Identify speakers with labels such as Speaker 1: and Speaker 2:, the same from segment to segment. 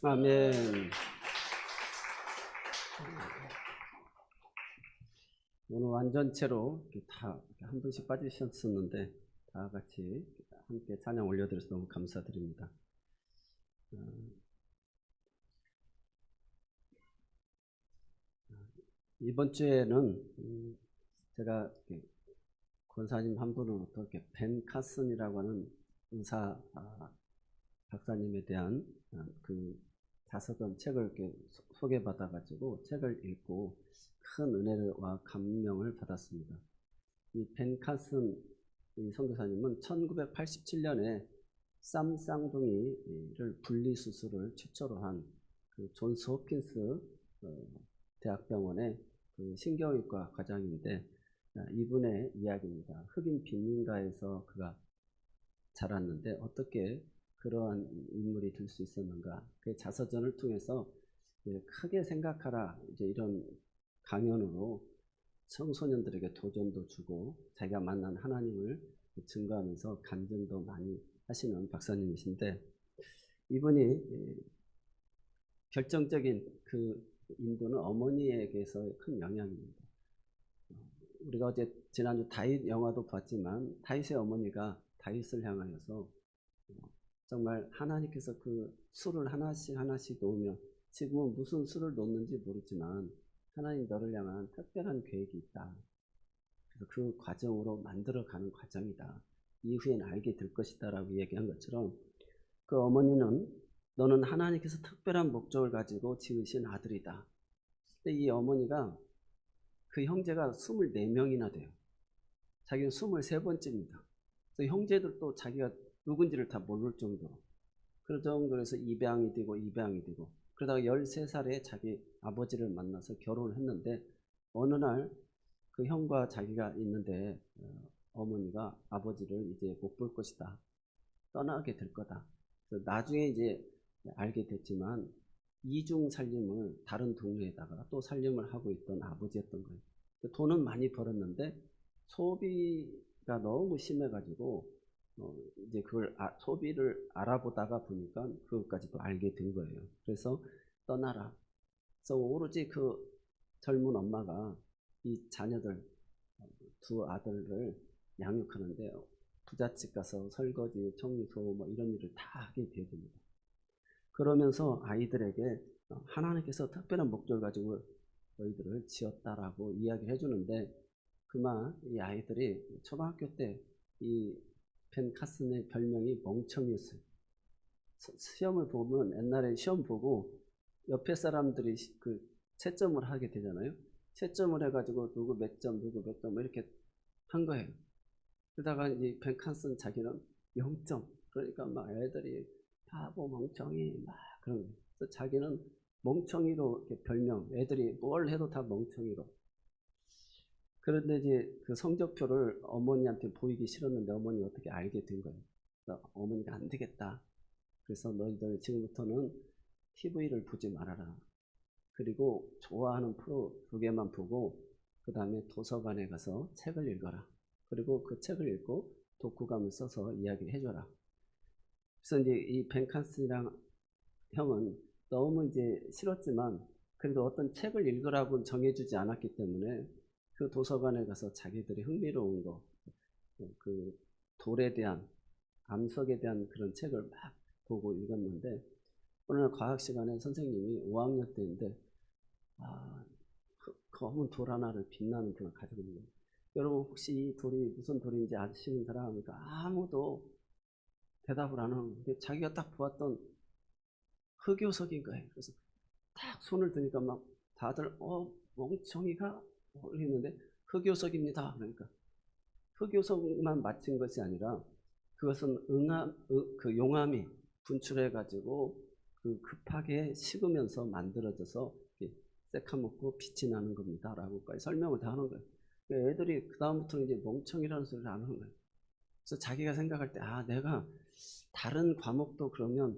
Speaker 1: 아멘. 오늘 완전체로 다 한 분씩 빠지셨었는데 다 같이 함께 찬양 올려드려서 너무 감사드립니다. 이번 주에는 제가 권사님 한 분은 어떻게 벤 카슨이라고 하는 의사 박사님에 대한 그 자서전 책을 이렇게 소개받아가지고 책을 읽고 큰 은혜와 감명을 받았습니다. 이 벤 카슨 이 선교사님은 1987년에 쌈쌍둥이를 분리수술을 최초로 한 그 존스 홉킨스 대학병원의 그 신경외과 과장인데 이분의 이야기입니다. 흑인 빈민가에서 그가 자랐는데 어떻게 그러한 인물이 될 수 있었는가? 그 자서전을 통해서 크게 생각하라 이제 이런 강연으로 청소년들에게 도전도 주고 자기가 만난 하나님을 증거하면서 간증도 많이 하시는 박사님이신데 이분이 결정적인 그 인도는 어머니에게서 큰 영향입니다. 우리가 어제 지난주 다윗 영화도 봤지만 다윗의 어머니가 다윗을 향하여서 정말 하나님께서 그 술을 하나씩 놓으면 지금은 무슨 술을 놓는지 모르지만 하나님 너를 향한 특별한 계획이 있다. 그래서 그 과정으로 만들어가는 과정이다. 이후엔 알게 될 것이다 라고 얘기한 것처럼 그 어머니는 너는 하나님께서 특별한 목적을 가지고 지으신 아들이다. 근데 이 어머니가 그 형제가 24명이나 돼요. 자기는 23번째입니다. 그래서 형제들도 자기가 누군지를 다 모를 정도로 그런 정도로 해서 입양이 되고 그러다가 13살에 자기 아버지를 만나서 결혼을 했는데 어느 날 그 형과 자기가 있는데 어머니가 아버지를 이제 못 볼 것이다. 떠나게 될 거다. 그래서 나중에 이제 알게 됐지만 이중 살림을 다른 동네에다가 또 살림을 하고 있던 아버지였던 거예요. 돈은 많이 벌었는데 소비가 너무 심해가지고 이제 그걸 소비를 알아보다가 보니까 그것까지도 알게 된 거예요. 그래서 떠나라. 그래서 오로지 그 젊은 엄마가 이 자녀들 두 아들을 양육하는데 부잣집 가서 설거지, 청소 뭐 이런 일을 다 하게 되어집니다. 그러면서 아이들에게 하나님께서 특별한 목적을 가지고 너희들을 지었다라고 이야기를 해주는데 그만 이 아이들이 초등학교 때 이 벤 카슨의 별명이 멍청이였어요. 시험을 보면 옛날에 시험 보고 옆에 사람들이 그 채점을 하게 되잖아요. 채점을 해가지고 누구 몇 점, 누구 몇 점 이렇게 한 거예요. 그러다가 이 벤 카슨 자기는 0점. 그러니까 막 애들이 바보 멍청이 막 그런 거예요. 그래서 자기는 멍청이로 이렇게 별명, 애들이 뭘 해도 다 멍청이로. 그런데 이제 그 성적표를 어머니한테 보이기 싫었는데 어머니 어떻게 알게 된 거예요. 그래서 어머니가 안 되겠다. 그래서 너희들 지금부터는 TV를 보지 말아라. 그리고 좋아하는 프로 2개만 보고 그 다음에 도서관에 가서 책을 읽어라. 그리고 그 책을 읽고 독후감을 써서 이야기를 해줘라. 그래서 이제 이 벤 카슨이랑 형은 너무 이제 싫었지만 그래도 어떤 책을 읽으라고는 정해주지 않았기 때문에 그 도서관에 가서 자기들이 흥미로운 거, 그 돌에 대한, 암석에 대한 그런 책을 막 보고 읽었는데 오늘 과학 시간에 선생님이 5학년 때인데 검은 돌 하나를 빛나는 그걸 가지고 있는 거예요. 여러분 혹시 이 돌이 무슨 돌인지 아시는 사람? 그러니까 아무도 대답을 안 하는 거예요. 자기가 딱 보았던 흑요석인 거예요. 그래서 딱 손을 드니까 막 다들 멍청이가 모르겠는데 흑요석입니다. 그러니까 흑요석만 맞힌 것이 아니라 그것은 그 용암이 분출해 가지고 그 급하게 식으면서 만들어져서 새카맣고 빛이 나는 겁니다. 라고까지 설명을 다 하는 거예요. 애들이 그 다음부터는 이제 멍청이라는 소리를 안 하는 거예요. 그래서 자기가 생각할 때 내가 다른 과목도 그러면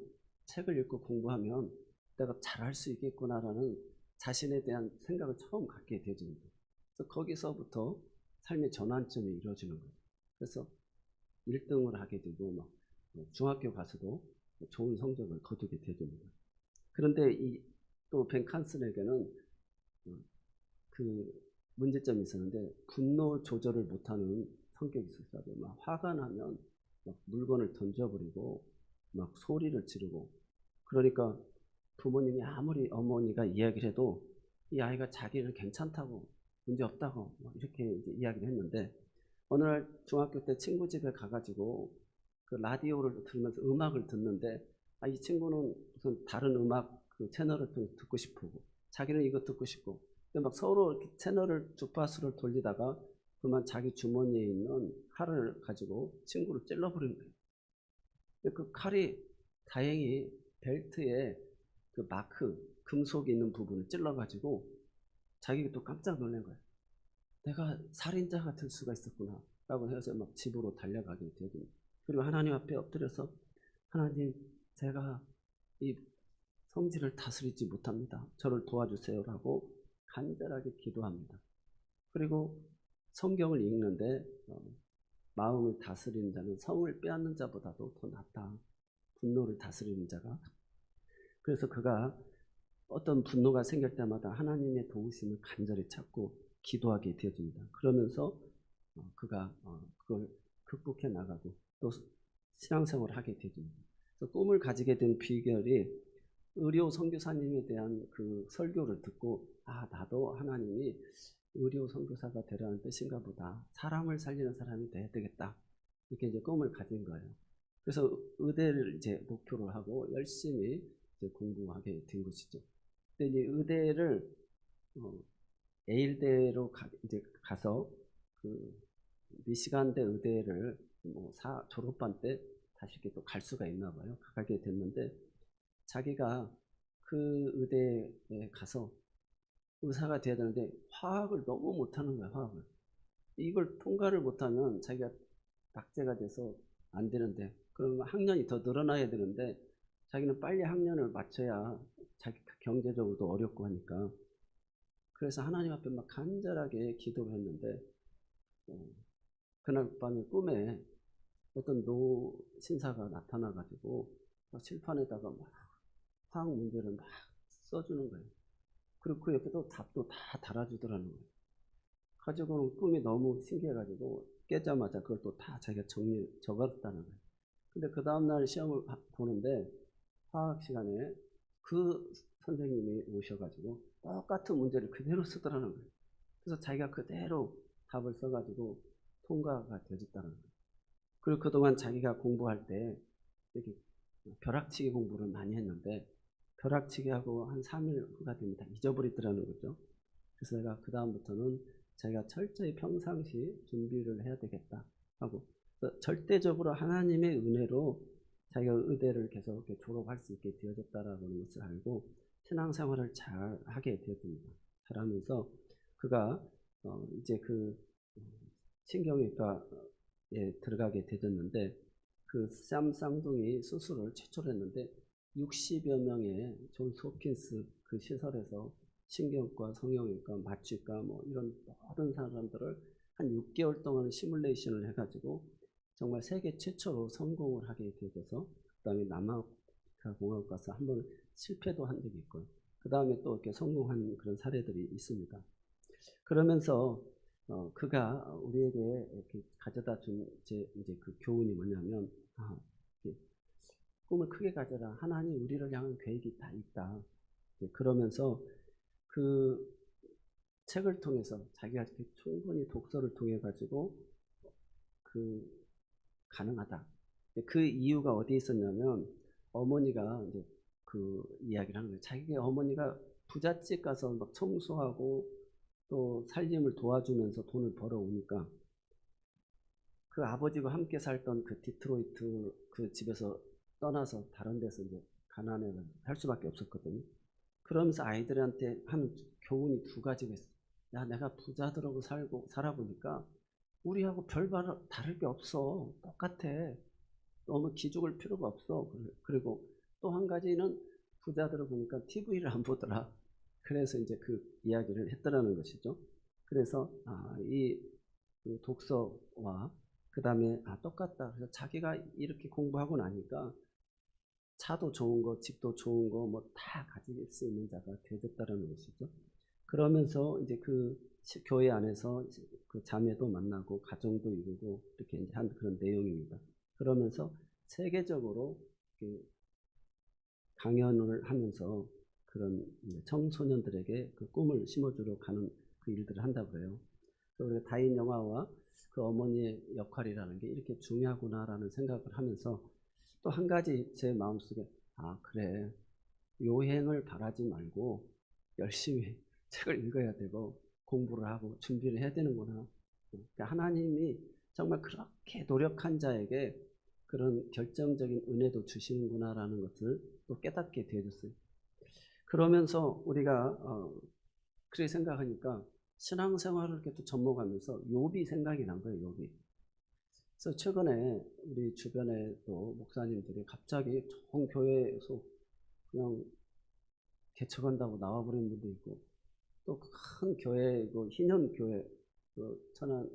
Speaker 1: 책을 읽고 공부하면 내가 잘할 수 있겠구나라는 자신에 대한 생각을 처음 갖게 되어집니다. 그래서 거기서부터 삶의 전환점이 이루어지는 거예요. 그래서 1등을 하게 되고 중학교 가서도 좋은 성적을 거두게 되어집니다. 그런데 또 벤 칸슨에게는 그 문제점이 있었는데 분노 조절을 못하는 성격이 있었어요. 막 화가 나면 막 물건을 던져버리고 막 소리를 지르고 그러니까 부모님이 아무리 어머니가 이야기를 해도 이 아이가 자기는 괜찮다고 문제 없다고 이렇게 이제 이야기를 했는데 어느 날 중학교 때 친구 집에 가가지고 그 라디오를 들으면서 음악을 듣는데 이 친구는 무슨 다른 음악 그 채널을 듣고 싶고 자기는 이거 듣고 싶고 막 서로 이렇게 채널을 주파수를 돌리다가 그만 자기 주머니에 있는 칼을 가지고 친구를 찔러버리는 거예요. 그 칼이 다행히 벨트에 그 마크 금속이 있는 부분을 찔러가지고 자기가 또 깜짝 놀란 거예요. 내가 살인자가 될 수가 있었구나 라고 해서 막 집으로 달려가게 되고 그리고 하나님 앞에 엎드려서 하나님 제가 이 성질을 다스리지 못합니다. 저를 도와주세요라고 간절하게 기도합니다. 그리고 성경을 읽는데 마음을 다스리는 자는 성을 빼앗는 자보다도 더 낫다. 분노를 다스리는 자가. 그래서 그가 어떤 분노가 생길 때마다 하나님의 도우심을 간절히 찾고 기도하게 되어집니다. 그러면서 그가 그걸 극복해 나가고 또 신앙생활을 하게 되어집니다. 그래서 꿈을 가지게 된 비결이 의료 선교사님에 대한 그 설교를 듣고 나도 하나님이 의료 선교사가 되라는 뜻인가 보다. 사람을 살리는 사람이 돼야 되겠다. 이렇게 이제 꿈을 가진 거예요. 그래서 의대를 이제 목표로 하고 열심히 이제 공부하게 된 것이죠. 근데 이제 의대를 예일대로 이제 가서 그 미시간대 의대를 졸업반 때 다시 이렇게 또 갈 수가 있나 봐요. 가게 됐는데 자기가 그 의대에 가서 의사가 돼야 되는데 화학을 너무 못하는 거야. 화학을. 이걸 통과를 못하면 자기가 낙제가 돼서 안 되는데 그러면 학년이 더 늘어나야 되는데 자기는 빨리 학년을 맞춰야 자기 경제적으로도 어렵고 하니까 그래서 하나님 앞에 막 간절하게 기도를 했는데 그날 밤에 꿈에 어떤 노 신사가 나타나가지고 칠판에다가 막 화학 문제를 막 써주는 거예요. 그리고 그 옆에도 답도 다 달아주더라는 거예요. 가지고는 꿈이 너무 신기해가지고 깨자마자 그걸 또 다 자기가 적었다는 거예요. 근데 그 다음날 시험을 보는데 화학 시간에 그 선생님이 오셔가지고 똑같은 문제를 그대로 쓰더라는 거예요. 그래서 자기가 그대로 답을 써가지고 통과가 되었다는 거예요. 그리고 그동안 자기가 공부할 때 이렇게 벼락치기 공부를 많이 했는데 벼락치기 하고 한 3일 후가 되면 다 잊어버리더라는 거죠. 그래서 내가 그 다음부터는 자기가 철저히 평상시 준비를 해야 되겠다 하고 절대적으로 하나님의 은혜로 자기가 의대를 계속 이렇게 졸업할 수 있게 되어졌다라는 것을 알고 신앙생활을 잘 하게 되었습니다. 잘하면서 그가 이제 그 신경외과에 들어가게 되었는데 그 쌈 쌍둥이 수술을 최초로 했는데 60여 명의 존스 홉킨스 그 시설에서 신경과, 성형외과, 마취과 이런 모든 사람들을 한 6개월 동안 시뮬레이션을 해가지고 정말 세계 최초로 성공을 하게 되어서 그 다음에 남아프리카 공화국 가서 한번 실패도 한 적이 있고요. 그 다음에 또 이렇게 성공한 그런 사례들이 있습니다. 그러면서 그가 우리에게 이렇게 가져다 준 이제 그 교훈이 뭐냐면 꿈을 크게 가져라. 하나님 우리를 향한 계획이 다 있다. 그러면서 그 책을 통해서 자기가 충분히 독서를 통해 가지고 그 가능하다. 그 이유가 어디에 있었냐면 어머니가 이제 그 이야기를 하는 거예요. 자기 어머니가 부잣집 가서 막 청소하고 또 살림을 도와주면서 돈을 벌어오니까 그 아버지와 함께 살던 그 디트로이트 그 집에서 떠나서 다른 데서 이제 가난을 할 수밖에 없었거든요. 그러면서 아이들한테 하는 교훈이 두 가지가 있어요. 야, 내가 부자들하고 살아보니까 우리하고 별 다를 게 없어. 똑같아. 너무 기죽을 필요가 없어. 그리고 또 한 가지는 부자들을 보니까 TV를 안 보더라. 그래서 이제 그 이야기를 했더라는 것이죠. 그래서 이 독서와 그 다음에 똑같다. 그래서 자기가 이렇게 공부하고 나니까 차도 좋은 거, 집도 좋은 거, 뭐 다 가질 수 있는 자가 되었다라는 것이죠. 그러면서 이제 그 교회 안에서 그 자매도 만나고 가정도 이루고 이렇게 이제 한 그런 내용입니다. 그러면서 세계적으로 강연을 하면서 그런 청소년들에게 그 꿈을 심어주러 가는 그 일들을 한다고 해요. 그래서 우리가 다인 영화와 그 어머니의 역할이라는 게 이렇게 중요하구나라는 생각을 하면서 또 한 가지 제 마음속에 그래, 요행을 바라지 말고 열심히 책을 읽어야 되고 공부를 하고 준비를 해야 되는구나. 그러니까 하나님이 정말 그렇게 노력한 자에게 그런 결정적인 은혜도 주시는구나라는 것을 또 깨닫게 되어졌어요. 그러면서 우리가 그렇게 생각하니까 신앙생활을 이렇게 또 접목하면서 욥이 생각이 난 거예요. 욥이. 그래서 최근에 우리 주변에 또 목사님들이 갑자기 좋은 교회에서 그냥 개척한다고 나와버린 분도 있고, 또 큰 교회, 그 희년교회, 그 천안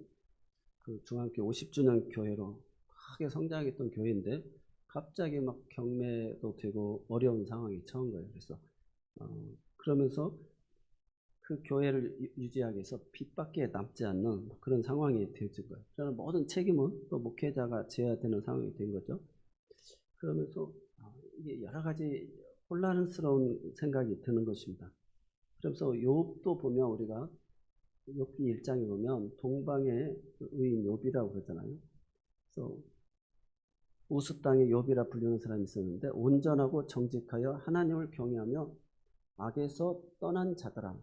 Speaker 1: 그 중앙교 50주년 교회로 크게 성장했던 교회인데 갑자기 막 경매도 되고 어려운 상황이 처한 거예요. 그래서 그러면서 그 교회를 유지하기 위해서 빚밖에 남지 않는 그런 상황이 되어진 거예요. 저는 모든 책임은 또 목회자가 져야 되는 상황이 된 거죠. 그러면서 이게 여러 가지 혼란스러운 생각이 드는 것입니다. 그래서 욥도 보면 우리가 욥기 1장에 보면 동방의 의인 욥이라고 그러잖아요. 그래서 우스 땅의 욥이라 불리는 사람이 있었는데 온전하고 정직하여 하나님을 경외하며 악에서 떠난 자들아.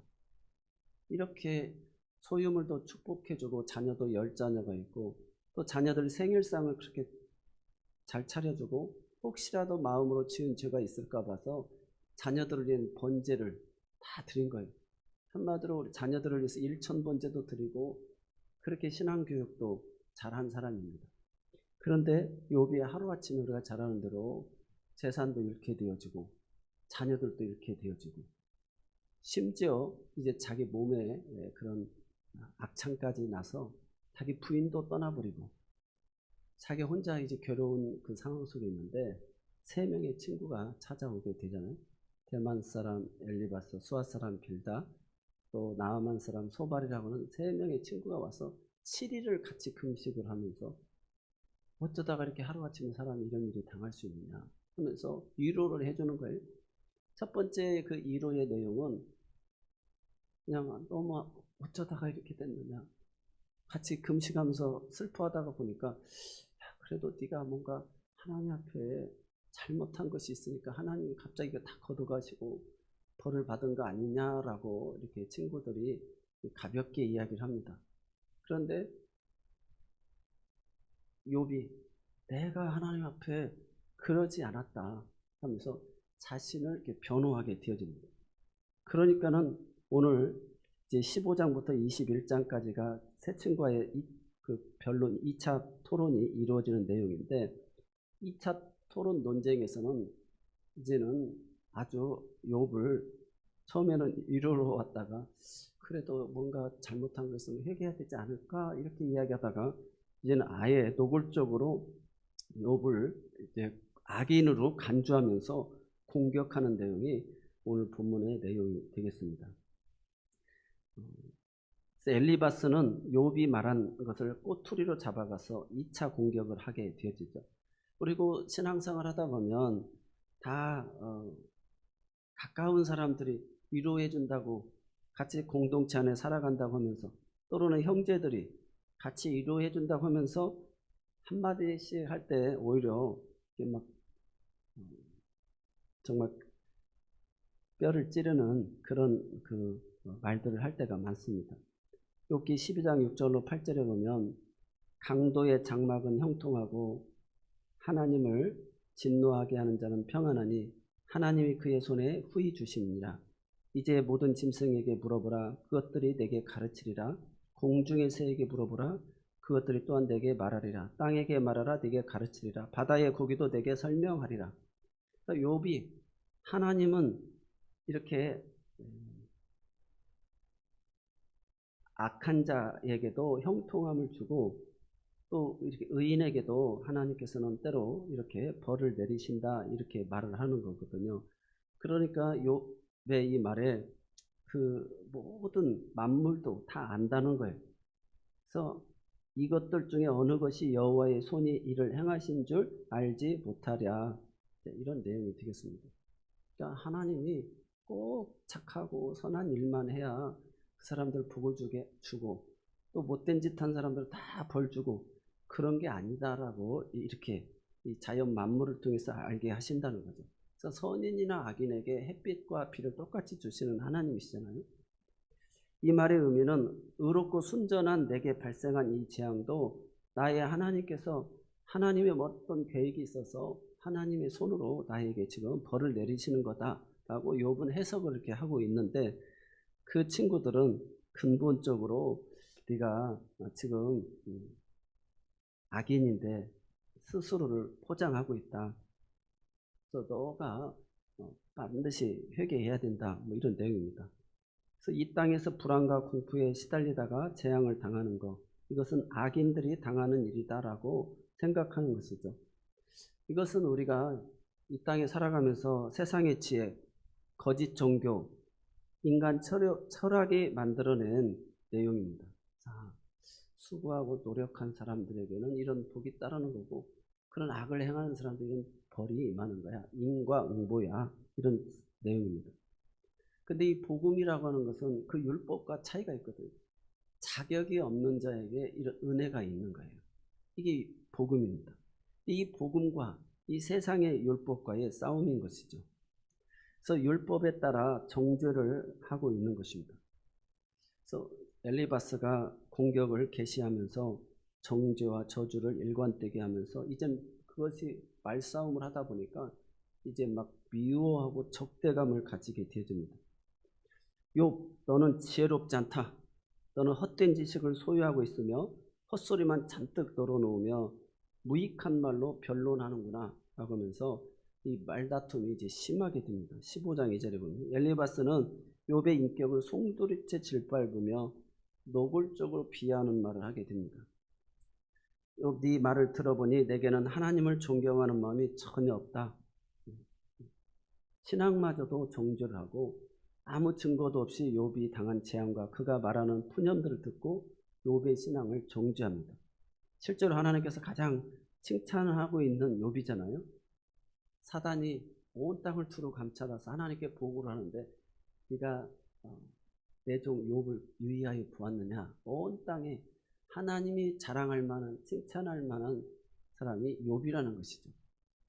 Speaker 1: 이렇게 소유물도 축복해주고 자녀도 10자녀가 있고 또 자녀들 생일상을 그렇게 잘 차려주고 혹시라도 마음으로 지은 죄가 있을까 봐서 자녀들을 위한 번제를 다 드린 거예요. 한마디로 우리 자녀들을 위해서 1000번제도 드리고 그렇게 신앙교육도 잘한 사람입니다. 그런데 욥이 하루아침에 우리가 잘 아는 대로 재산도 잃게 되어지고 자녀들도 잃게 되어지고 심지어 이제 자기 몸에 그런 악창까지 나서 자기 부인도 떠나버리고 자기 혼자 이제 괴로운 그 상황 속에 있는데 3명의 친구가 찾아오게 되잖아요. 대만 사람 엘리바스, 수아 사람 빌다, 또 나아만 사람 소발이라고 하는 3명의 친구가 와서 7일을 같이 금식을 하면서 어쩌다가 이렇게 하루아침에 사람이 이런 일이 당할 수 있느냐 하면서 위로를 해주는 거예요. 첫 번째 그 위로의 내용은 그냥 너무 어쩌다가 이렇게 됐느냐, 같이 금식하면서 슬퍼하다가 보니까 그래도 네가 뭔가 하나님 앞에 잘못한 것이 있으니까 하나님이 갑자기 다 걷어가시고 벌을 받은 거 아니냐라고 이렇게 친구들이 가볍게 이야기를 합니다. 그런데 욥이 내가 하나님 앞에 그러지 않았다 하면서 자신을 이렇게 변호하게 되어집니다. 그러니까는 오늘 이제 15장부터 21장까지가 세 친구와의 그 변론 2차 토론이 이루어지는 내용인데 2차 토론 논쟁에서는 이제는 아주 욥을 처음에는 위로로 왔다가 그래도 뭔가 잘못한 것은 회개해야 되지 않을까 이렇게 이야기하다가 이제는 아예 노골적으로 욥을 이제 악인으로 간주하면서 공격하는 내용이 오늘 본문의 내용이 되겠습니다. 엘리바스는 욥이 말한 것을 꼬투리로 잡아가서 2차 공격을 하게 되어지죠. 그리고 신앙생활 하다 보면 다 가까운 사람들이 위로해 준다고 같이 공동체 안에 살아간다고 하면서 또는 형제들이 같이 위로해 준다고 하면서 한마디씩 할 때 오히려 막 정말 뼈를 찌르는 그런 그 말들을 할 때가 많습니다. 욥기 12장 6절로 8절에 보면 강도의 장막은 형통하고 하나님을 진노하게 하는 자는 평안하니 하나님이 그의 손에 후히 주시니라. 이제 모든 짐승에게 물어보라. 그것들이 내게 가르치리라. 공중의 새에게 물어보라. 그것들이 또한 내게 말하리라. 땅에게 말하라. 내게 가르치리라. 바다의 고기도 내게 설명하리라. 욥이 하나님은 이렇게 악한 자에게도 형통함을 주고 또 이렇게 의인에게도 하나님께서는 때로 이렇게 벌을 내리신다 이렇게 말을 하는 거거든요. 그러니까 욥의 이 말에 그 모든 만물도 다 안다는 거예요. 그래서 이것들 중에 어느 것이 여호와의 손이 이를 행하신 줄 알지 못하랴. 이런 내용이 되겠습니다. 그러니까 하나님이 꼭 착하고 선한 일만 해야 그 사람들 복을 주고 또 못된 짓 한 사람들 다 벌 주고 그런 게 아니다라고 이렇게 이 자연 만물을 통해서 알게 하신다는 거죠. 그래서 선인이나 악인에게 햇빛과 비를 똑같이 주시는 하나님이시잖아요. 이 말의 의미는 의롭고 순전한 내게 발생한 이 재앙도 나의 하나님께서 하나님의 어떤 계획이 있어서 하나님의 손으로 나에게 지금 벌을 내리시는 거다라고 욥은 해석을 이렇게 하고 있는데 그 친구들은 근본적으로 네가 지금 악인인데 스스로를 포장하고 있다. 그래서 너가 반드시 회개해야 된다. 뭐 이런 내용입니다. 그래서 이 땅에서 불안과 공포에 시달리다가 재앙을 당하는 것, 이것은 악인들이 당하는 일이다라고 생각하는 것이죠. 이것은 우리가 이 땅에 살아가면서 세상의 지혜, 거짓 종교, 인간 철학이 만들어낸 내용입니다. 자, 수고하고 노력한 사람들에게는 이런 복이 따르는 거고 그런 악을 행하는 사람들에게는 벌이 임하는 거야. 인과응보야. 이런 내용입니다. 근데 이 복음이라고 하는 것은 그 율법과 차이가 있거든요. 자격이 없는 자에게 이런 은혜가 있는 거예요. 이게 복음입니다. 이 복음과 이 세상의 율법과의 싸움인 것이죠. 그래서 율법에 따라 정죄를 하고 있는 것입니다. 그래서 엘리바스가 공격을 개시하면서 정죄와 저주를 일관되게 하면서 이제 그것이 말싸움을 하다 보니까 이제 막 미워하고 적대감을 가지게 되어집니다. 욥, 너는 지혜롭지 않다. 너는 헛된 지식을 소유하고 있으며 헛소리만 잔뜩 널어놓으며 무익한 말로 변론하는구나 라고 하면서 이 말다툼이 이제 심하게 됩니다. 15장 2절에 보면 엘리바스는 욥의 인격을 송두리째 짓밟으며 노골적으로 비하하는 말을 하게 됩니다. 욥, 네 말을 들어보니 내게는 하나님을 존경하는 마음이 전혀 없다. 신앙마저도 정죄를 하고 아무 증거도 없이 욥이 당한 재앙과 그가 말하는 푸념들을 듣고 욥의 신앙을 정죄합니다. 실제로 하나님께서 가장 칭찬을 하고 있는 욥이잖아요. 사단이 온 땅을 두루 감찰해서 하나님께 보고를 하는데 네가 내 종 욥을 유의하여 보았느냐. 온 땅에 하나님이 자랑할 만한 칭찬할 만한 사람이 욥이라는 것이죠.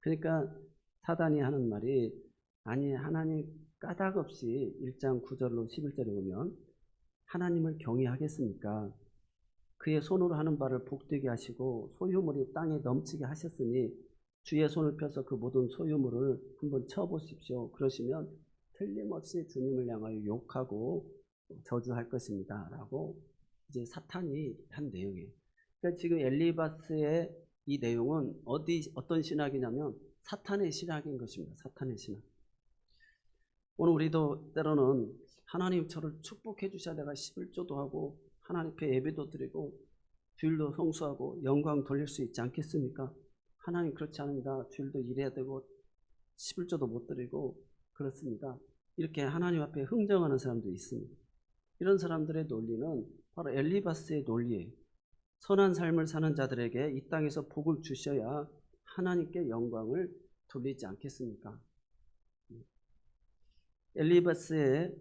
Speaker 1: 그러니까 사단이 하는 말이 아니 하나님 까닭없이 1장 9절로 11절에 보면 하나님을 경외하겠습니까? 그의 손으로 하는 바를 복되게 하시고 소유물이 땅에 넘치게 하셨으니 주의 손을 펴서 그 모든 소유물을 한번 쳐보십시오. 그러시면 틀림없이 주님을 향하여 욕하고 저주할 것입니다. 라고 이제 사탄이 한 내용이에요. 그러니까 지금 엘리바스의 이 내용은 어떤 신학이냐면 사탄의 신학인 것입니다. 사탄의 신학. 오늘 우리도 때로는 하나님 저를 축복해 주셔야 내가 11조도 하고 하나님께 예배도 드리고 주일도 성수하고 영광 돌릴 수 있지 않겠습니까? 하나님 그렇지 않습니다. 주일도 일해야 되고 11조도 못 드리고 그렇습니다. 이렇게 하나님 앞에 흥정하는 사람도 있습니다. 이런 사람들의 논리는 바로 엘리바스의 논리예요. 선한 삶을 사는 자들에게 이 땅에서 복을 주셔야 하나님께 영광을 돌리지 않겠습니까? 엘리바스의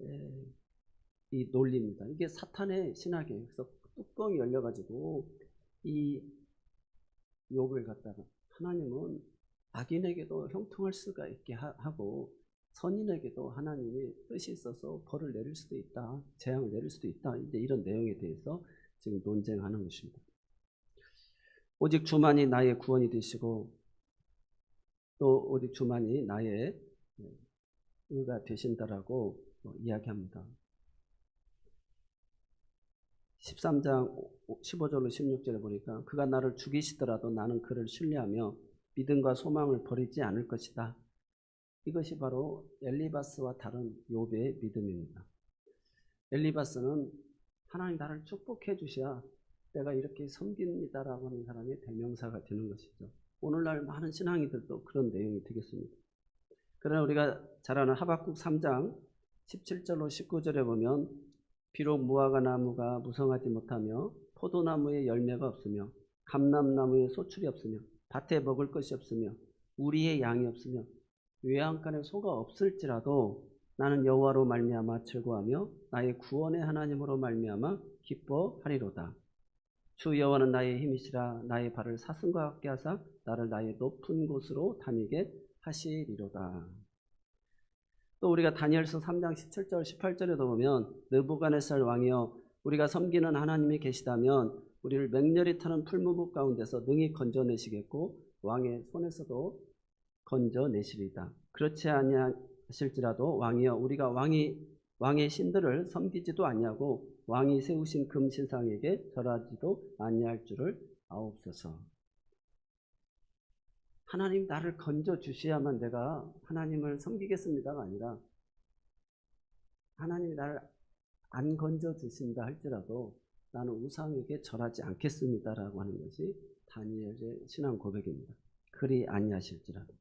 Speaker 1: 이 논리입니다. 이게 사탄의 신학이에요. 그래서 뚜껑이 열려가지고 이 욥을 갖다가 하나님은 악인에게도 형통할 수가 있게 하고 선인에게도 하나님이 뜻이 있어서 벌을 내릴 수도 있다. 재앙을 내릴 수도 있다. 이제 이런 내용에 대해서 지금 논쟁하는 것입니다. 오직 주만이 나의 구원이 되시고 또 오직 주만이 나의 의가 되신다라고 이야기합니다. 13장 15절로 16절에 보니까 그가 나를 죽이시더라도 나는 그를 신뢰하며 믿음과 소망을 버리지 않을 것이다. 이것이 바로 엘리바스와 다른 욥의 믿음입니다. 엘리바스는 하나님 나를 축복해 주셔야 내가 이렇게 섬깁니다라고 하는 사람의 대명사가 되는 것이죠. 오늘날 많은 신앙인들도 그런 내용이 되겠습니다. 그러나 우리가 잘 아는 하박국 3장 17절로 19절에 보면 비록 무화과 나무가 무성하지 못하며 포도나무에 열매가 없으며 감람나무에 소출이 없으며 밭에 먹을 것이 없으며 우리의 양이 없으며 외양간에 소가 없을지라도 나는 여호와로 말미암아 즐거워하며 나의 구원의 하나님으로 말미암아 기뻐하리로다. 주 여호와는 나의 힘이시라. 나의 발을 사슴과 같게 하사 나를 나의 높은 곳으로 다니게 하시리로다. 또 우리가 다니엘서 3장 17절 18절에도 보면 느부갓네살 왕이여 우리가 섬기는 하나님이 계시다면 우리를 맹렬히 타는 풀무불 가운데서 능히 건져내시겠고 왕의 손에서도 건져내시리다. 그렇지 아니하실지라도 왕이여 우리가 왕의 신들을 섬기지도 아니하고 왕이 세우신 금신상에게 절하지도 아니할 줄을 아옵소서. 하나님 나를 건져주셔야만 내가 하나님을 섬기겠습니다가 아니라 하나님이 나를 안 건져주신다 할지라도 나는 우상에게 절하지 않겠습니다라고 하는 것이 다니엘의 신앙 고백입니다. 그리 아니하실지라도.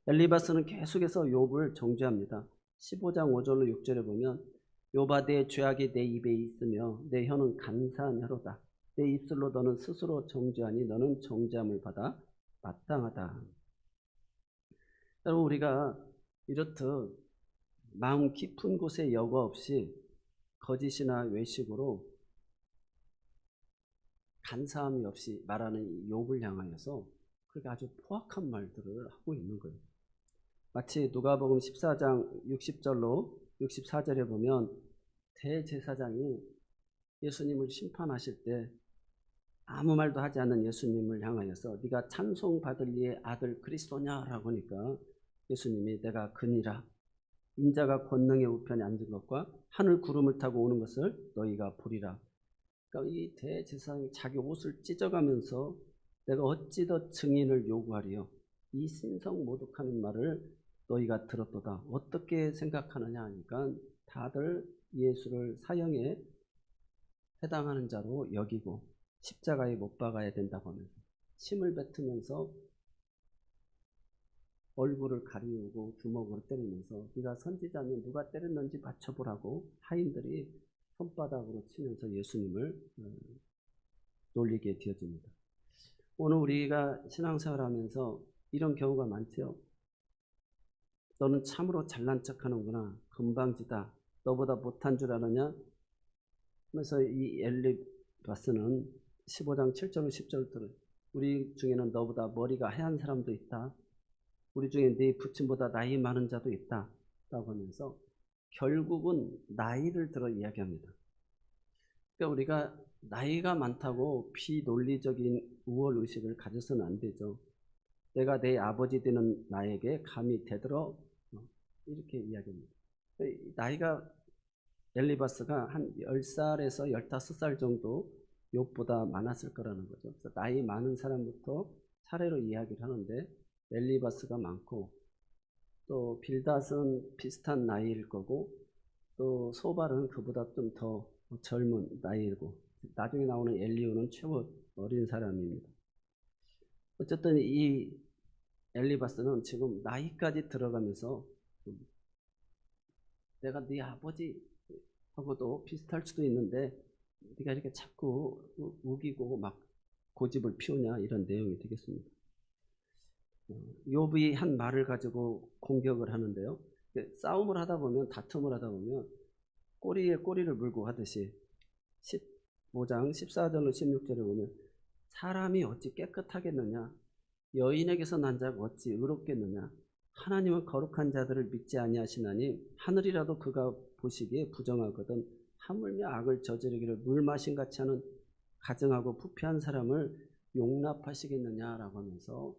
Speaker 1: 엘리바스는 계속해서 욥을 정죄합니다. 15장 5절로 6절에 보면 욥아 내 죄악이 내 입에 있으며 내 혀는 간사한 혀로다. 내 입술로 너는 스스로 정죄하니 너는 정죄함을 받아 마땅하다. 여러분 우리가 이렇듯 마음 깊은 곳에 여과 없이 거짓이나 외식으로 간사함이 없이 말하는 이 욥을 향하여서 그렇게 아주 포악한 말들을 하고 있는 거예요. 마치 누가복음 14장 60절로 64절에 보면 대제사장이 예수님을 심판하실 때 아무 말도 하지 않는 예수님을 향하여서 네가 찬송받을 이의 아들 그리스도냐라고 하니까 예수님이 내가 그니라. 인자가 권능의 우편에 앉은 것과 하늘 구름을 타고 오는 것을 너희가 보리라. 그러니까 이 대제사장이 자기 옷을 찢어가면서 내가 어찌 더 증인을 요구하리요. 이 신성모독하는 말을 너희가 들었도다. 어떻게 생각하느냐 하니까 다들 예수를 사형에 해당하는 자로 여기고 십자가에 못 박아야 된다고 하면서 침을 뱉으면서 얼굴을 가리우고 주먹으로 때리면서 네가 선지자면 누가 때렸는지 맞춰보라고 하인들이 손바닥으로 치면서 예수님을 놀리게 되어집니다. 오늘 우리가 신앙생활하면서 이런 경우가 많죠. 너는 참으로 잘난 척하는구나. 건방지다. 너보다 못한 줄 아느냐? 하면서 이 엘리바스는 15장 7절 10절들 우리 중에는 너보다 머리가 하얀 사람도 있다. 우리 중에 네 부친보다 나이 많은 자도 있다. 라고 하면서 결국은 나이를 들어 이야기합니다. 그러니까 우리가 나이가 많다고 비논리적인 우월의식을 가져서는 안 되죠. 내가 내 아버지 되는 나에게 감히 대들어 이렇게 이야기합니다. 나이가 엘리바스가 한 10살에서 15살 정도 욥보다 많았을 거라는 거죠. 그래서 나이 많은 사람부터 차례로 이야기를 하는데 엘리바스가 많고 또 빌닷은 비슷한 나이일 거고 또 소발은 그보다 좀 더 젊은 나이이고 나중에 나오는 엘리후는 최고 어린 사람입니다. 어쨌든 이 엘리바스는 지금 나이까지 들어가면서 내가 네 아버지하고도 비슷할 수도 있는데 네가 이렇게 자꾸 우기고 막 고집을 피우냐 이런 내용이 되겠습니다. 욥이 한 말을 가지고 공격을 하는데요. 싸움을 하다 보면 다툼을 하다 보면 꼬리에 꼬리를 물고 하듯이 15장 14절로 16절에 보면 사람이 어찌 깨끗하겠느냐 여인에게서 난 자가 어찌 의롭겠느냐 하나님은 거룩한 자들을 믿지 아니하시나니 하늘이라도 그가 보시기에 부정하거든 하물며 악을 저지르기를 물 마신 같이 하는 가증하고 부패한 사람을 용납하시겠느냐라고 하면서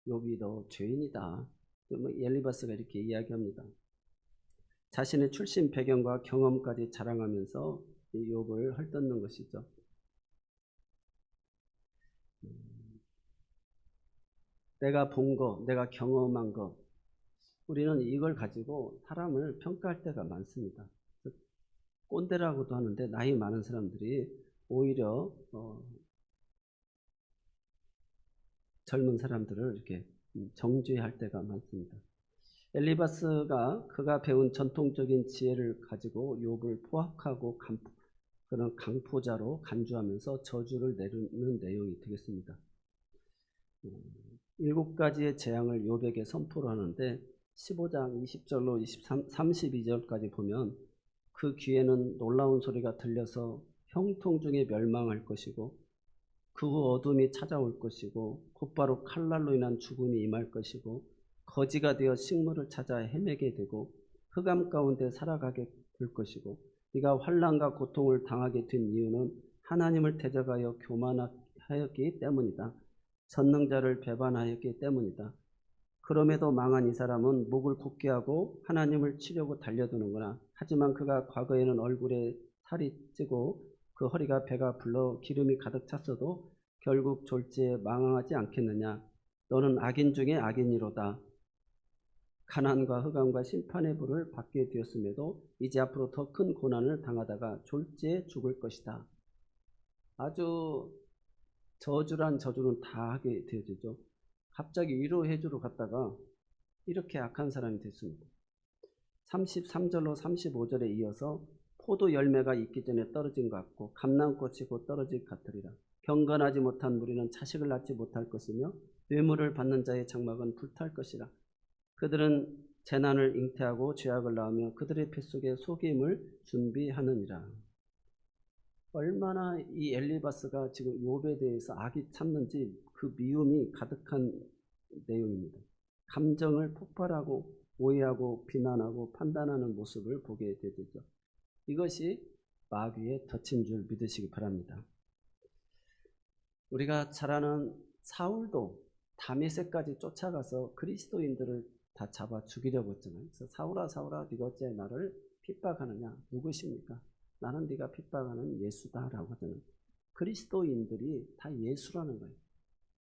Speaker 1: 욥이 너 죄인이다. 엘리바스가 이렇게 이야기합니다. 자신의 출신 배경과 경험까지 자랑하면서 이 욥을 헐뜯는 것이죠. 내가 본 거, 내가 경험한 거, 우리는 이걸 가지고 사람을 평가할 때가 많습니다. 꼰대라고도 하는데 나이 많은 사람들이 오히려 젊은 사람들을 이렇게 정죄할 때가 많습니다. 엘리바스가 그가 배운 전통적인 지혜를 가지고 욥을 포악하고 그런 강포자로 간주하면서 저주를 내리는 내용이 되겠습니다. 7가지의 재앙을 욥에게 선포를 하는데 15장 20절로 32절까지 보면 그 귀에는 놀라운 소리가 들려서 형통 중에 멸망할 것이고 그 후 어둠이 찾아올 것이고 곧바로 칼날로 인한 죽음이 임할 것이고 거지가 되어 식물을 찾아 헤매게 되고 흑암 가운데 살아가게 될 것이고 네가 환난과 고통을 당하게 된 이유는 하나님을 대적하여 교만하였기 때문이다. 전능자를 배반하였기 때문이다. 그럼에도 망한 이 사람은 목을 굳게 하고 하나님을 치려고 달려드는구나. 하지만 그가 과거에는 얼굴에 살이 찌고 그 허리가 배가 불러 기름이 가득 찼어도 결국 졸지에 망하지 않겠느냐. 너는 악인 중에 악인이로다. 가난과 흑암과 심판의 불을 받게 되었음에도 이제 앞으로 더 큰 고난을 당하다가 졸지에 죽을 것이다. 아주 저주란 저주는 다 하게 되어지죠. 갑자기 위로해주러 갔다가 이렇게 악한 사람이 됐습니다. 33절로 35절에 이어서 포도 열매가 있기 전에 떨어진 것 같고 감람꽃이 곧 떨어질 것 같으리라. 경건하지 못한 무리는 자식을 낳지 못할 것이며 뇌물을 받는 자의 장막은 불탈 것이라. 그들은 재난을 잉태하고 죄악을 낳으며 그들의 뱃속에 속임을 준비하느니라. 얼마나 이 엘리바스가 지금 욥에 대해서 악이 참는지 그 미움이 가득한 내용입니다. 감정을 폭발하고 오해하고 비난하고 판단하는 모습을 보게 되죠. 이것이 마귀의 덫인 줄 믿으시기 바랍니다. 우리가 잘 아는 사울도 다메섹까지 쫓아가서 그리스도인들을 다 잡아 죽이려고 했잖아요. 그래서 사울아 사울아 네가 어째 나를 핍박하느냐. 누구십니까? 나는 네가 핍박하는 예수다라고 하잖아요. 그리스도인들이 다 예수라는 거예요.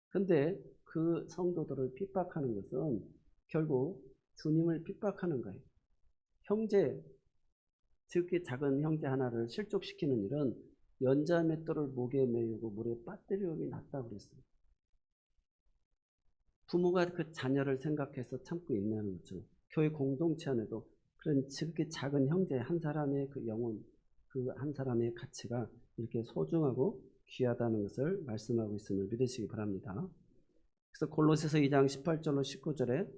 Speaker 1: 근데 그 성도들을 핍박하는 것은 결국 주님을 핍박하는 거예요. 형제, 특히 작은 형제 하나를 실족시키는 일은 연자맷돌을 목에 메우고 물에 빠뜨리움이 낫다고 그랬어요. 부모가 그 자녀를 생각해서 참고 인내하는 것처럼 교회 공동체 안에도 그런 그렇게 작은 형제 한 사람의 그 영혼, 그 한 사람의 가치가 이렇게 소중하고 귀하다는 것을 말씀하고 있음을 믿으시기 바랍니다. 그래서 골로새서 2장 18절로 19절에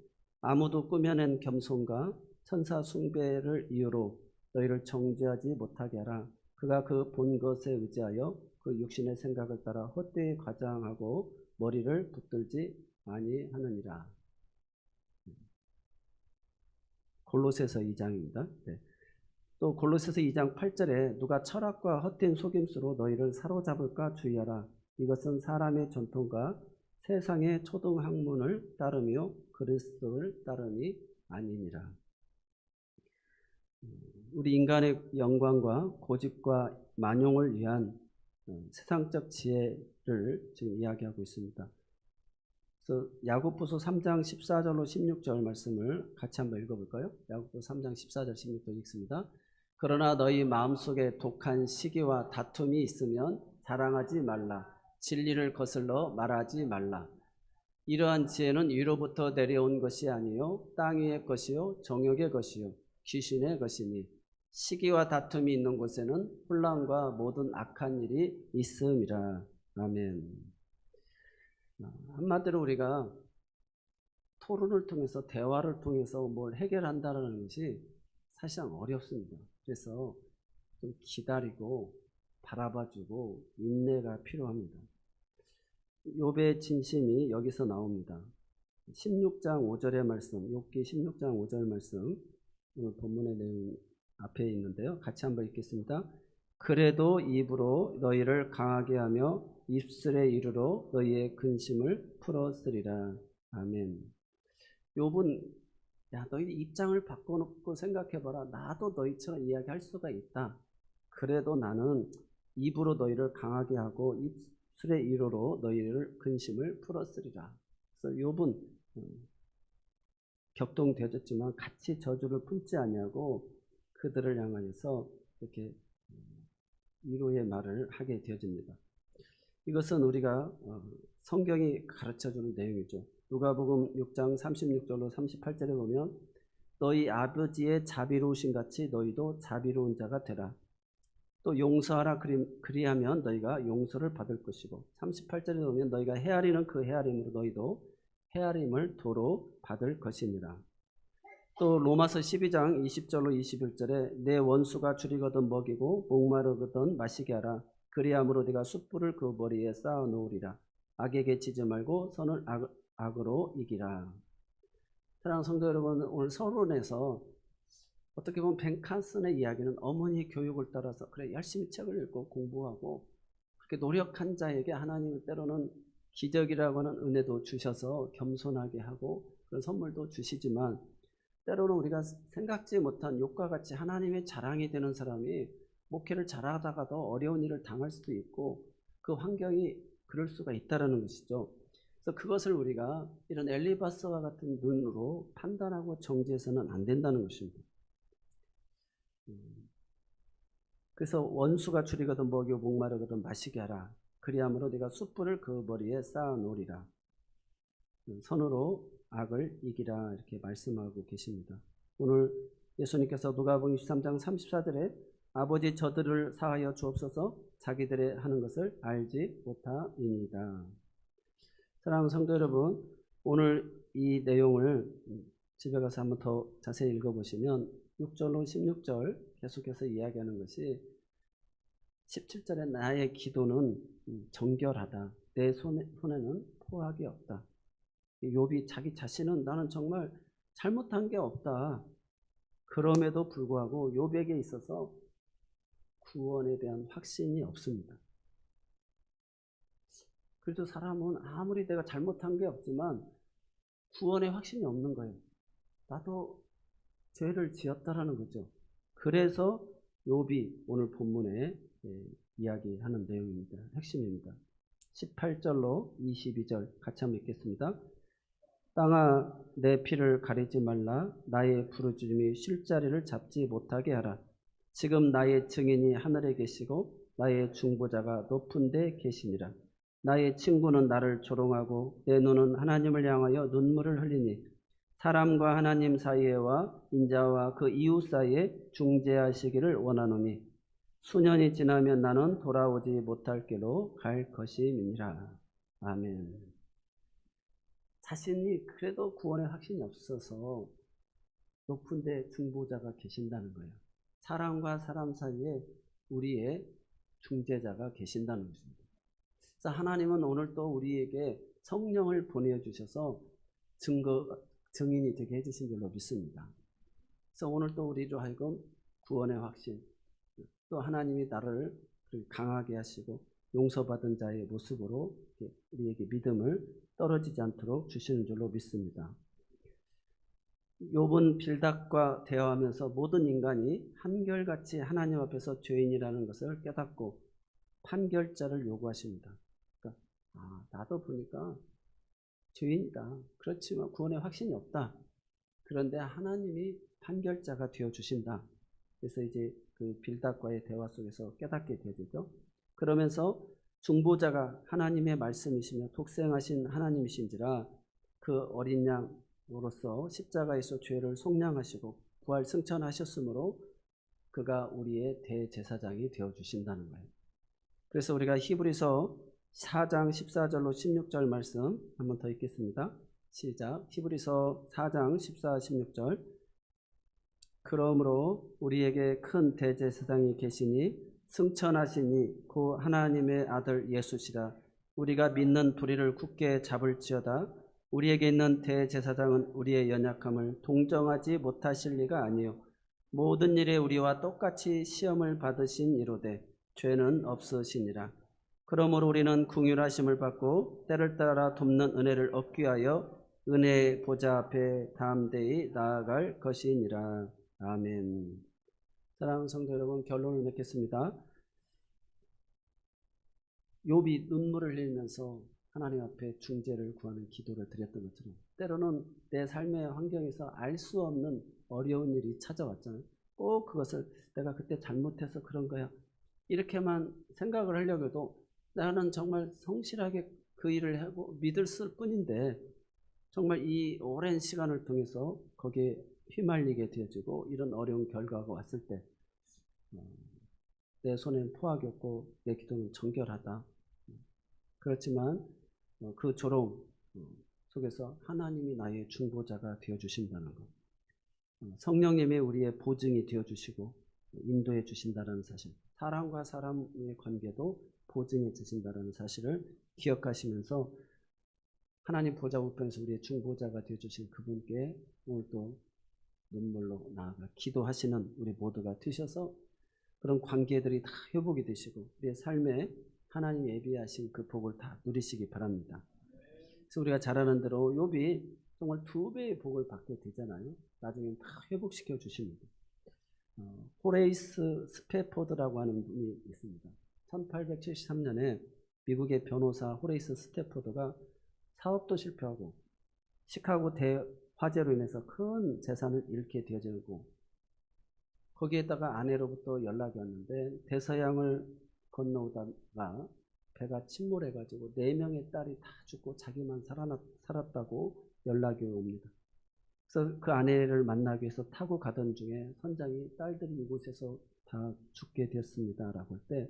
Speaker 1: 아무도 꾸며낸 겸손과 천사 숭배를 이유로 너희를 정죄하지 못하게 하라. 그가 그 본 것에 의지하여 그 육신의 생각을 따라 헛되이 과장하고 머리를 붙들지 아니하느니라. 골로새서 2장입니다. 네. 또 골로새서 2장 8절에 누가 철학과 헛된 속임수로 너희를 사로잡을까 주의하라. 이것은 사람의 전통과 세상의 초등학문을 따르며 그리스도를 따름이 아니니라. 우리 인간의 영광과 고집과 만용을 위한 세상적 지혜를 지금 이야기하고 있습니다. 그래서 야고보서 3장 14절로 16절 말씀을 같이 한번 읽어볼까요? 야고보서 3장 14절 16절 읽습니다. 그러나 너희 마음속에 독한 시기와 다툼이 있으면 자랑하지 말라. 진리를 거슬러 말하지 말라. 이러한 지혜는 위로부터 내려온 것이 아니요 땅 위의 것이요 정욕의 것이요 귀신의 것이니 시기와 다툼이 있는 곳에는 혼란과 모든 악한 일이 있음이라. 아멘. 한마디로 우리가 토론을 통해서 대화를 통해서 뭘 해결한다는 것이 사실상 어렵습니다. 그래서 좀 기다리고 바라봐주고 인내가 필요합니다. 욥의 진심이 여기서 나옵니다. 16장 5절의 말씀, 욥기 16장 5절 말씀, 오늘 본문의 내용 앞에 있는데요. 같이 한번 읽겠습니다. 그래도 입으로 너희를 강하게 하며 입술의 이르로 너희의 근심을 풀었으리라. 아멘. 욥은 야 너희 입장을 바꿔놓고 생각해봐라. 나도 너희처럼 이야기할 수가 있다. 그래도 나는 입으로 너희를 강하게 하고 입술의 이로로 너희를 근심을 풀었으리라. 그래서 욥은 격동되어졌지만 같이 저주를 품지 아니하고 그들을 향하여서 이렇게 위로의 말을 하게 되어집니다. 이것은 우리가 성경이 가르쳐주는 내용이죠. 누가복음 6장 36절로 38절에 보면 너희 아버지의 자비로우신 같이 너희도 자비로운 자가 되라. 또 용서하라 그리하면 너희가 용서를 받을 것이고 38절에 보면 너희가 헤아리는 그 헤아림으로 너희도 헤아림을 도로 받을 것이니라. 또 로마서 12장 20절로 21절에 내 원수가 줄이거든 먹이고 목마르거든 마시게 하라. 그리함으로 네가 숯불을 그 머리에 쌓아 놓으리라. 악에게 지지 말고 선을 악으로 이기라. 사랑하는 성도 여러분, 오늘 서론에서 어떻게 보면 벤칸슨의 이야기는 어머니 교육을 따라서 그래 열심히 책을 읽고 공부하고 그렇게 노력한 자에게 하나님은 때로는 기적이라고 하는 은혜도 주셔서 겸손하게 하고 그런 선물도 주시지만 때로는 우리가 생각지 못한 욕과 같이 하나님의 자랑이 되는 사람이 목회를 잘하다가도 어려운 일을 당할 수도 있고 그 환경이 그럴 수가 있다는 것이죠. 그래서 그것을 우리가 이런 엘리바스와 같은 눈으로 판단하고 정죄해서는 안 된다는 것입니다. 그래서 원수가 줄이거든 먹이고 목마르거든 마시게 하라. 그리함으로 네가 숯불을 그 머리에 쌓아 놓으리라. 선으로 악을 이기라 이렇게 말씀하고 계십니다. 오늘 예수님께서 누가복음 23장 34절에 아버지 저들을 사하여 주옵소서 자기들의 하는 것을 알지 못하니이다. 사랑하는 성도 여러분, 오늘 이 내용을 집에 가서 한번 더 자세히 읽어보시면 6절로 16절 계속해서 이야기하는 것이 17절에 나의 기도는 정결하다. 내 손에는 포악이 없다. 욥이 자기 자신은 나는 정말 잘못한 게 없다. 그럼에도 불구하고 욥에게 있어서 구원에 대한 확신이 없습니다. 그래도 사람은 아무리 내가 잘못한 게 없지만 구원의 확신이 없는 거예요. 나도 죄를 지었다라는 거죠. 그래서 욥이 오늘 본문에 이야기하는 내용입니다. 핵심입니다. 18절로 22절 같이 한번 읽겠습니다. 땅아 내 피를 가리지 말라. 나의 부르짖음이 쉴 자리를 잡지 못하게 하라. 지금 나의 증인이 하늘에 계시고 나의 중보자가 높은 데 계시니라. 나의 친구는 나를 조롱하고 내 눈은 하나님을 향하여 눈물을 흘리니 사람과 하나님 사이에와 인자와 그 이웃 사이에 중재하시기를 원하노니 수년이 지나면 나는 돌아오지 못할 길로 갈 것임이니라. 아멘. 자신이 그래도 구원의 확신이 없어서 높은 데 중보자가 계신다는 거예요. 사람과 사람 사이에 우리의 중재자가 계신다는 것입니다. 그래서 하나님은 오늘 또 우리에게 성령을 보내주셔서 증인이 되게 해주신 줄로 믿습니다. 그래서 오늘 또 우리로 하여금 구원의 확신, 또 하나님이 나를 강하게 하시고 용서받은 자의 모습으로 우리에게 믿음을 떨어지지 않도록 주시는 줄로 믿습니다. 욥은 빌닷과 대화하면서 모든 인간이 한결같이 하나님 앞에서 죄인이라는 것을 깨닫고 판결자를 요구하십니다. 그러니까 나도 보니까 죄인이다. 그렇지만 구원의 확신이 없다. 그런데 하나님이 판결자가 되어 주신다. 그래서 이제 그 빌닷과의 대화 속에서 깨닫게 되죠. 그러면서 중보자가 하나님의 말씀이시며 독생하신 하나님이신지라 그 어린 양으로서 십자가에서 죄를 속량하시고 부활 승천하셨으므로 그가 우리의 대제사장이 되어 주신다는 거예요. 그래서 우리가 히브리서 4장 14절로 16절 말씀 한번 더 읽겠습니다. 시작. 히브리서 4장 14, 16절. 그러므로 우리에게 큰 대제사장이 계시니 승천하시니 그 하나님의 아들 예수시라. 우리가 믿는 도리를 굳게 잡을지어다. 우리에게 있는 대제사장은 우리의 연약함을 동정하지 못하실 리가 아니요 모든 일에 우리와 똑같이 시험을 받으신 이로되 죄는 없으시니라. 그러므로 우리는 긍휼하심을 받고 때를 따라 돕는 은혜를 얻기 위하여 은혜의 보좌 앞에 담대히 나아갈 것이니라. 아멘. 사랑하는 성도 여러분, 결론을 맺겠습니다. 욥이 눈물을 흘리면서 하나님 앞에 중재를 구하는 기도를 드렸던 것처럼 때로는 내 삶의 환경에서 알 수 없는 어려운 일이 찾아왔잖아요. 꼭 그것을 내가 그때 잘못해서 그런 거야 이렇게만 생각을 하려고 해도 나는 정말 성실하게 그 일을 하고 믿을 뿐인데 정말 이 오랜 시간을 통해서 거기에 휘말리게 되어지고 이런 어려운 결과가 왔을 때 내 손엔 포악이 없고 내 기도는 정결하다. 그렇지만 그 조롱 속에서 하나님이 나의 중보자가 되어주신다는 것, 성령님이 우리의 보증이 되어주시고 인도해 주신다는 사실, 사람과 사람의 관계도 보증해 주신다는 사실을 기억하시면서 하나님 보좌 우편에서 우리의 중보자가 되어주신 그분께 오늘도 눈물로 나아가 기도하시는 우리 모두가 되셔서 그런 관계들이 다 회복이 되시고 우리의 삶에 하나님이 예비하신 그 복을 다 누리시기 바랍니다. 그래서 우리가 잘 아는 대로 욥이 정말 2배의 복을 받게 되잖아요. 나중에 다 회복시켜 주십니다. 호레이스 스태포드라고 하는 분이 있습니다. 1873년에 미국의 변호사 호레이스 스태포드가 사업도 실패하고 시카고 대화재로 인해서 큰 재산을 잃게 되어지고 거기에다가 아내로부터 연락이 왔는데 대서양을 건너오다가 배가 침몰해가지고 4명의 딸이 다 죽고 자기만 살았다고 연락이 옵니다. 그래서 그 아내를 만나기 위해서 타고 가던 중에 선장이 딸들이 이곳에서 다 죽게 되었습니다 라고 할 때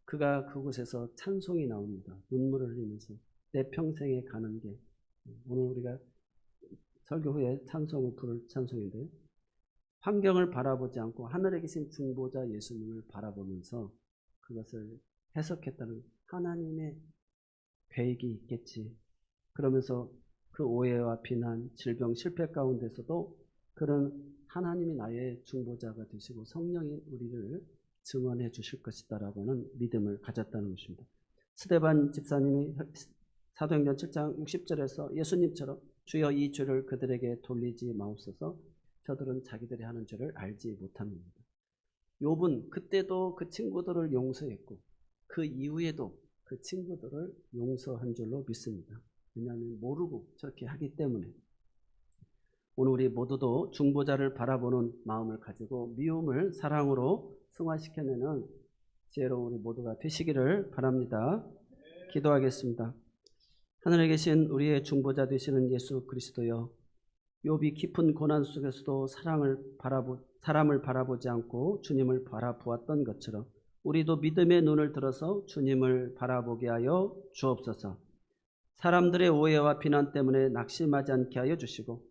Speaker 1: 그가 그곳에서 찬송이 나옵니다. 눈물을 흘리면서 내 평생에 가는 게, 오늘 우리가 설교 후에 찬송을 부를 찬송인데, 환경을 바라보지 않고 하늘에 계신 중보자 예수님을 바라보면서 그것을 해석했다는, 하나님의 계획이 있겠지. 그러면서 그 오해와 비난, 질병, 실패 가운데서도 그런 하나님이 나의 중보자가 되시고 성령이 우리를 증언해 주실 것이다라고 하는 믿음을 가졌다는 것입니다. 스데반 집사님이 사도행전 7장 60절에서 예수님처럼 주여 이 죄를 그들에게 돌리지 마옵소서, 저들은 자기들이 하는 죄를 알지 못합니다. 욥은 그때도 그 친구들을 용서했고 그 이후에도 그 친구들을 용서한 줄로 믿습니다. 왜냐하면 모르고 저렇게 하기 때문에. 오늘 우리 모두도 중보자를 바라보는 마음을 가지고 미움을 사랑으로 승화시켜내는 지혜로운 우리 모두가 되시기를 바랍니다. 기도하겠습니다. 하늘에 계신 우리의 중보자 되시는 예수 그리스도여, 욥이 깊은 고난 속에서도 사람을 바라보지 않고 주님을 바라보았던 것처럼 우리도 믿음의 눈을 들어서 주님을 바라보게 하여 주옵소서. 사람들의 오해와 비난 때문에 낙심하지 않게 하여 주시고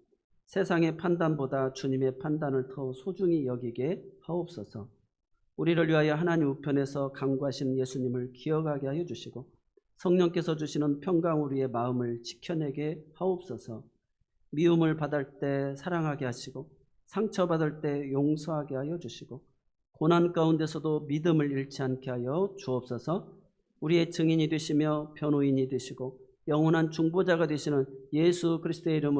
Speaker 1: 세상의 판단보다 주님의 판단을 더 소중히 여기게 하옵소서. 우리를 위하여 하나님 우편에서 강구하신 예수님을 기억하게 하여 주시고 성령께서 주시는 평강 우리의 마음을 지켜내게 하옵소서. 미움을 받을 때 사랑하게 하시고 상처받을 때 용서하게 하여 주시고 고난 가운데서도 믿음을 잃지 않게 하여 주옵소서. 우리의 증인이 되시며 변호인이 되시고 영원한 중보자가 되시는 예수 그리스도의 이름으로